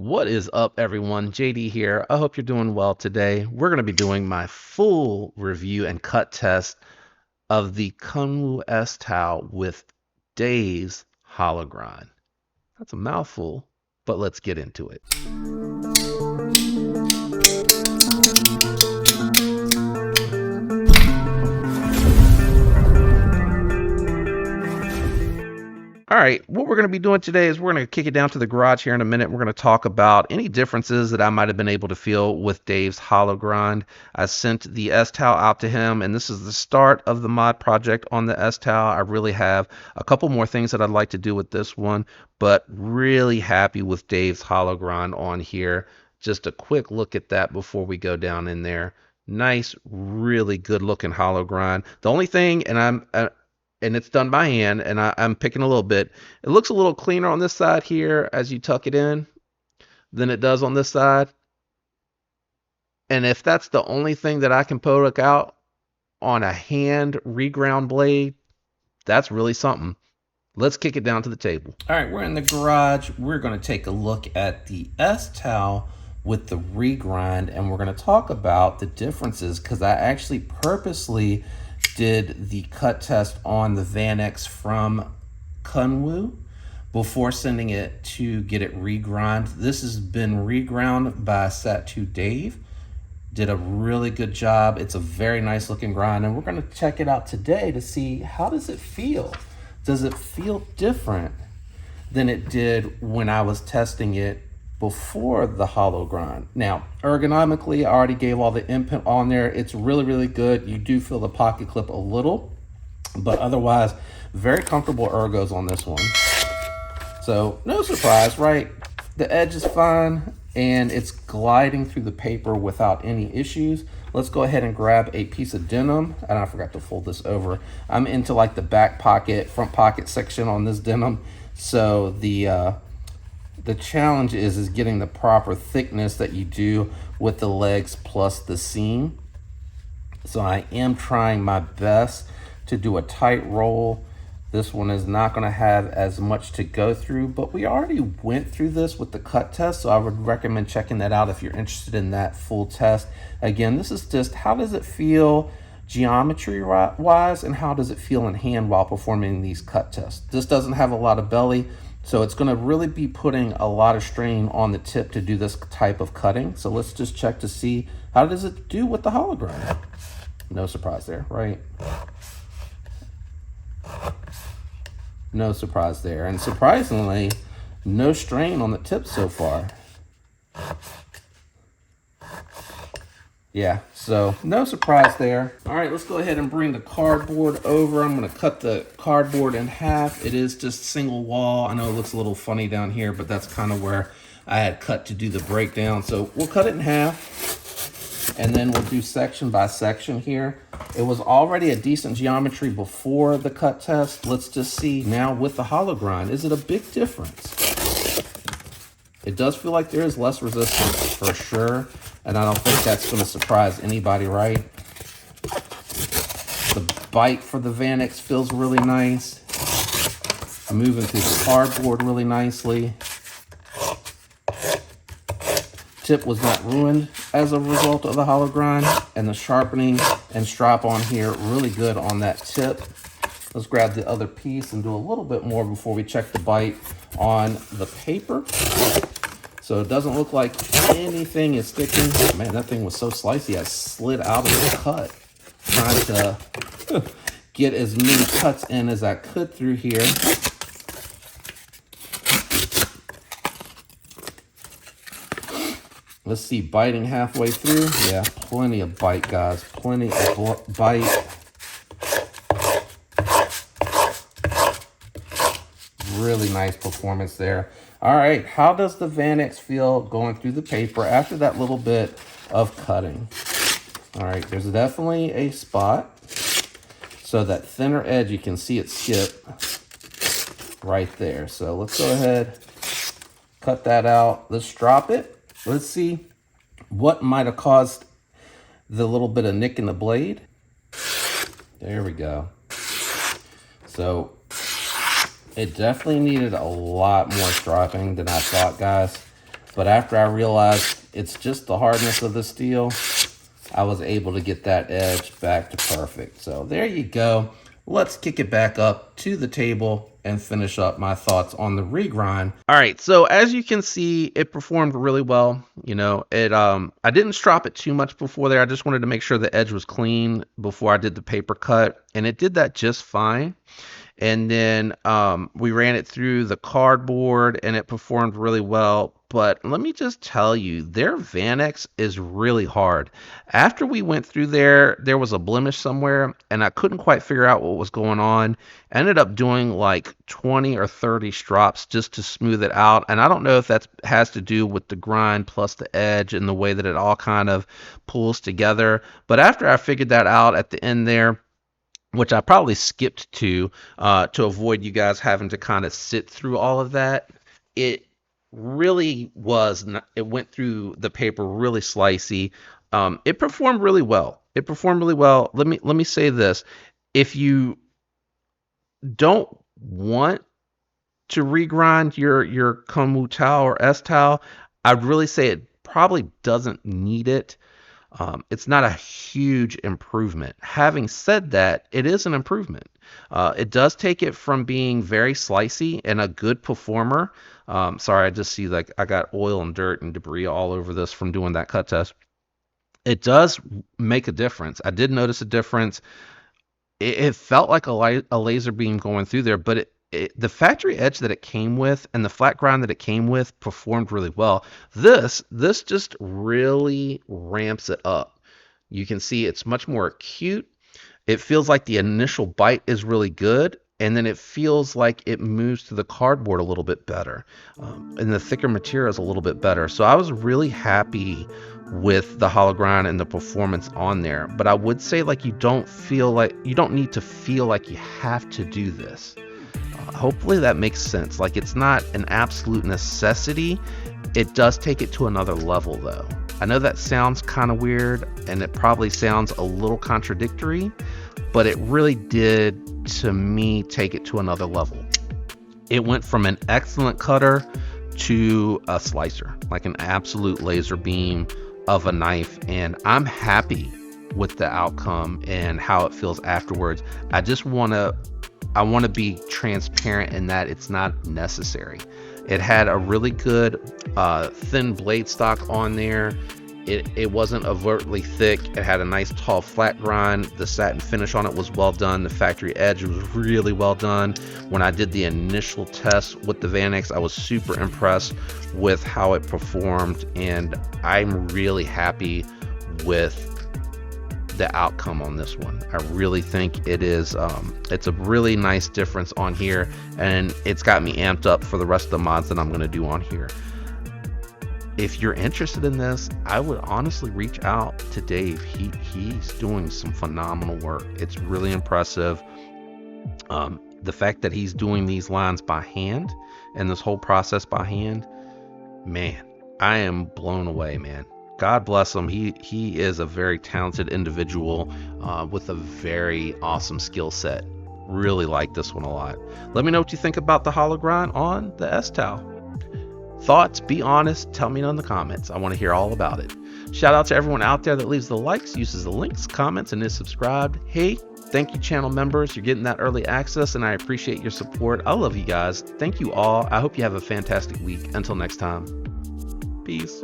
What is up, everyone? JD here. I hope you're doing well today. We're going to be doing my full review and cut test of the Kunwu S Tao with Dave's Hologrind. That's a mouthful, but let's get into it. All right, what we're going to be doing today is we're going to kick it down to the garage here in a minute. We're going to talk about any differences that I might have been able to feel with Dave's Hologrind. I sent the S Tao out to him, and this is the start of the mod project on the S Tao. I really have a couple more things that I'd like to do with this one, but really happy with Dave's Hologrind on here. Just a quick look at that before we go down in there. Nice, really good looking Hologrind. The only thing, and it's done by hand, and I'm picking a little bit. It looks a little cleaner on this side here as you tuck it in than it does on this side. And if that's the only thing that I can poke out on a hand reground blade, that's really something. Let's kick it down to the table. All right, we're in the garage. We're going to take a look at the S Tao with the regrind, and we're going to talk about the differences because I actually purposely did the cut test on the Vanex from Kunwu before sending it to get it regrind. This has been reground by Sat2 Dave. Did a really good job. It's a very nice looking grind, and we're going to check it out today to see how does it feel. Does it feel different than it did when I was testing it before the Hologrind? Now, ergonomically, I already gave all the input on there. It's really, really good. You do feel the pocket clip a little, but otherwise, very comfortable ergos on this one. So, no surprise, right? The edge is fine, and it's gliding through the paper without any issues. Let's go ahead and grab a piece of denim, and I forgot to fold this over. I'm into like the back pocket, front pocket section on this denim, so the challenge is getting the proper thickness that you do with the legs plus the seam. So I am trying my best to do a tight roll. This one is not going to have as much to go through, but we already went through this with the cut test, so I would recommend checking that out if you're interested in that full test. Again, this is just how does it feel geometry wise, and how does it feel in hand while performing these cut tests. This doesn't have a lot of belly, so it's going to really be putting a lot of strain on the tip to do this type of cutting. So let's just check to see how does it do with the Hologrind. No surprise there, right? No surprise there. And surprisingly, no strain on the tip so far. Yeah, so no surprise there. All right, let's go ahead and bring the cardboard over. I'm going to cut the cardboard in half. It is just single wall. I know it looks a little funny down here, but that's kind of where I had cut to do the breakdown. So we'll cut it in half, and then we'll do section by section here. It was already a decent geometry before the cut test. Let's just see now with the Hologrind. Is it a big difference? It does feel like there is less resistance for sure, and I don't think that's going to surprise anybody, right? The bite for the Vanex feels really nice. Moving through the cardboard really nicely. Tip was not ruined as a result of the Hologrind, and the sharpening and strap on here really good on that tip. Let's grab the other piece and do a little bit more before we check the bite on the paper. So it doesn't look like anything is sticking. Man, that thing was so slicey, I slid out of the cut. Trying to get as many cuts in as I could through here. Let's see, biting halfway through. Yeah, plenty of bite, guys. Plenty of bite. Really nice performance there. All right, how does the Vanex feel going through the paper after that little bit of cutting? All right, there's definitely a spot. So that thinner edge, you can see it skip right there. So let's go ahead, cut that out. Let's drop it. Let's see what might have caused the little bit of nick in the blade. There we go. So it definitely needed a lot more stropping than I thought, guys. But after I realized it's just the hardness of the steel, I was able to get that edge back to perfect. So there you go. Let's kick it back up to the table and finish up my thoughts on the regrind. All right, so as you can see, it performed really well. You know, I didn't strop it too much before there. I just wanted to make sure the edge was clean before I did the paper cut, and it did that just fine. And then we ran it through the cardboard and it performed really well. But let me just tell you, their Vanex is really hard. After we went through there was a blemish somewhere and I couldn't quite figure out what was going on. I ended up doing like 20 or 30 strops just to smooth it out. And I don't know if that has to do with the grind plus the edge and the way that it all kind of pulls together. But after I figured that out at the end there, which I probably skipped to avoid you guys having to kind of sit through all of that. It really was, it went through the paper really slicey. It performed really well. It performed really well. Let me say this. If you don't want to regrind your Kunwu Tao or S Tao, I'd really say it probably doesn't need it. It's not a huge improvement. Having said that, it is an improvement. It does take it from being very slicey and a good performer. Sorry, I just see like I got oil and dirt and debris all over this from doing that cut test. It does make a difference. I did notice a difference. It felt like a laser beam going through there, but the factory edge that it came with and the flat grind that it came with performed really well. This just really ramps it up. You can see it's much more acute. It feels like the initial bite is really good, and then it feels like it moves to the cardboard a little bit better, and the thicker material is a little bit better. So I was really happy with the hollow grind and the performance on there. But I would say like you don't need to feel like you have to do this. Hopefully that makes sense. Like it's not an absolute necessity. It does take it to another level though. I know that sounds kind of weird and it probably sounds a little contradictory, but it really did to me take it to another level. It went from an excellent cutter to a slicer, like an absolute laser beam of a knife, and I'm happy with the outcome and how it feels afterwards. I want to be transparent in that it's not necessary. It had a really good thin blade stock on there. It wasn't overtly thick. It had a nice tall flat grind. The satin finish on it was well done. The factory edge was really well done. When I did the initial test with the Vanex, I was super impressed with how it performed, and I'm really happy with the outcome on this one. I really think it is it's a really nice difference on here, and it's got me amped up for the rest of the mods that I'm going to do on here. If you're interested in this, I would honestly reach out to Dave. He's doing some phenomenal work. It's really impressive. The fact that he's doing these lines by hand and this whole process by hand, man, I am blown away, man. God bless him. He is a very talented individual with a very awesome skill set. Really like this one a lot. Let me know what you think about the hollow grind on the S Tao. Thoughts, be honest, tell me in the comments. I want to hear all about it. Shout out to everyone out there that leaves the likes, uses the links, comments, and is subscribed. Hey, thank you channel members. You're getting that early access and I appreciate your support. I love you guys. Thank you all. I hope you have a fantastic week. Until next time. Peace.